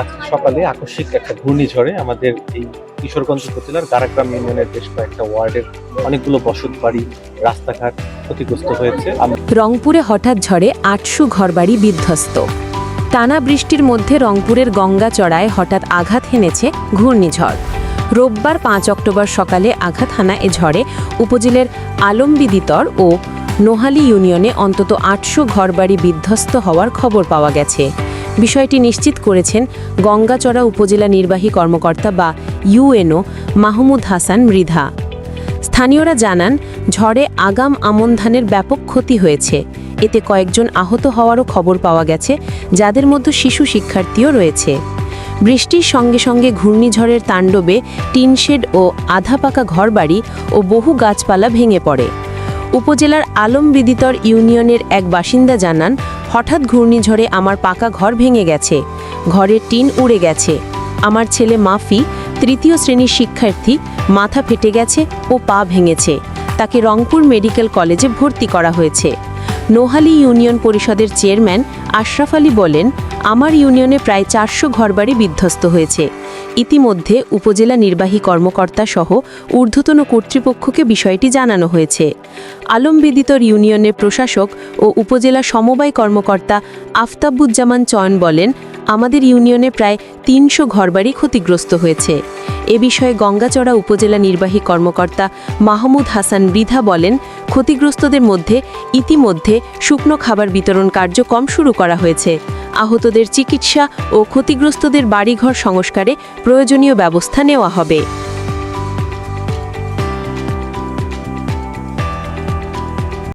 আজকে সকালে আকস্মিক একটা ঘূর্ণিঝড়ে আমাদের এই কিশোরগঞ্জ উপজেলার গারাগ্রাম ইউনিয়নের বেশ কয়েকটা ওয়ার্ডের অনেকগুলো বসত বাড়ি, রাস্তাঘাট ক্ষতিগ্রস্ত হয়েছে। রংপুরে হঠাৎ ঝড়ে ৮০০ ঘরবাড়ি বিধ্বস্ত। টানা বৃষ্টির মধ্যে রংপুরের গঙ্গাচড়ায় হঠাৎ আঘাত হেনেছে ঘূর্ণিঝড়। রোববার ৫ অক্টোবর সকালে আঘাত হানা এ ঝড়ে উপজেলার আলমবিদিতর ও নোহালী ইউনিয়নে অন্তত ৮০০ ঘরবাড়ি বিধ্বস্ত হওয়ার খবর পাওয়া গেছে। বিষয়টি নিশ্চিত করেছেন গঙ্গাচড়া উপজেলা নির্বাহী কর্মকর্তা বা ইউএনও মাহমুদ হাসান মৃধা। স্থানীয়রা জানান, ঝড়ে আগাম আমন ধানের ব্যাপক ক্ষতি হয়েছে। এতে কয়েকজন আহত হওয়ারও খবর পাওয়া গেছে, যাদের মধ্যে শিশু শিক্ষার্থীও রয়েছে। বৃষ্টির সঙ্গে সঙ্গে ঘূর্ণিঝড়ের তাণ্ডবে টিনশেড ও আধা পাকা ঘরবাড়ি ও বহু গাছপালা ভেঙে পড়ে। উপজেলার আলমবিদিতর ইউনিয়নের এক বাসিন্দা জানান, হঠাৎ ঘূর্ণিঝড়ে আমার পাকা ঘর ভেঙে গেছে, ঘরের টিন উড়ে গেছে। আমার ছেলে মাফি, তৃতীয় শ্রেণীর শিক্ষার্থী, মাথা ফেটে গেছে ও পা ভেঙেছে। তাকে রংপুর মেডিকেল কলেজে ভর্তি করা হয়েছে। নোহালী ইউনিয়ন পরিষদের চেয়ারম্যান আশরাফ আলী বলেন, আমার ইউনিয়নে প্রায় ৪০০ ঘরবাড়ি বিধ্বস্ত হয়েছে। ইতিমধ্যে উপজেলা নির্বাহী কর্মকর্তা সহ ঊর্ধ্বতন কর্তৃপক্ষকে বিষয়টি জানানো হয়েছে। আলমবিদিতর ইউনিয়নের প্রশাসক ও উপজেলা সমবায় কর্মকর্তা আফতাবুজ্জামান চয়ন বলেন, আমাদের ইউনিয়নে প্রায় ৩০০ ঘরবাড়ি ক্ষতিগ্রস্ত হয়েছে। এ বিষয়ে গঙ্গাচড়া উপজেলা নির্বাহী কর্মকর্তা মাহমুদ হাসান মৃধা বলেন, ক্ষতিগ্রস্তদের মধ্যে ইতিমধ্যে শুকনো খাবার বিতরণ কার্যক্রম শুরু করা হয়েছে। আহতদের চিকিৎসা ও ক্ষতিগ্রস্তদের বাড়িঘর সংস্কারে প্রয়োজনীয় ব্যবস্থা নেওয়া হবে।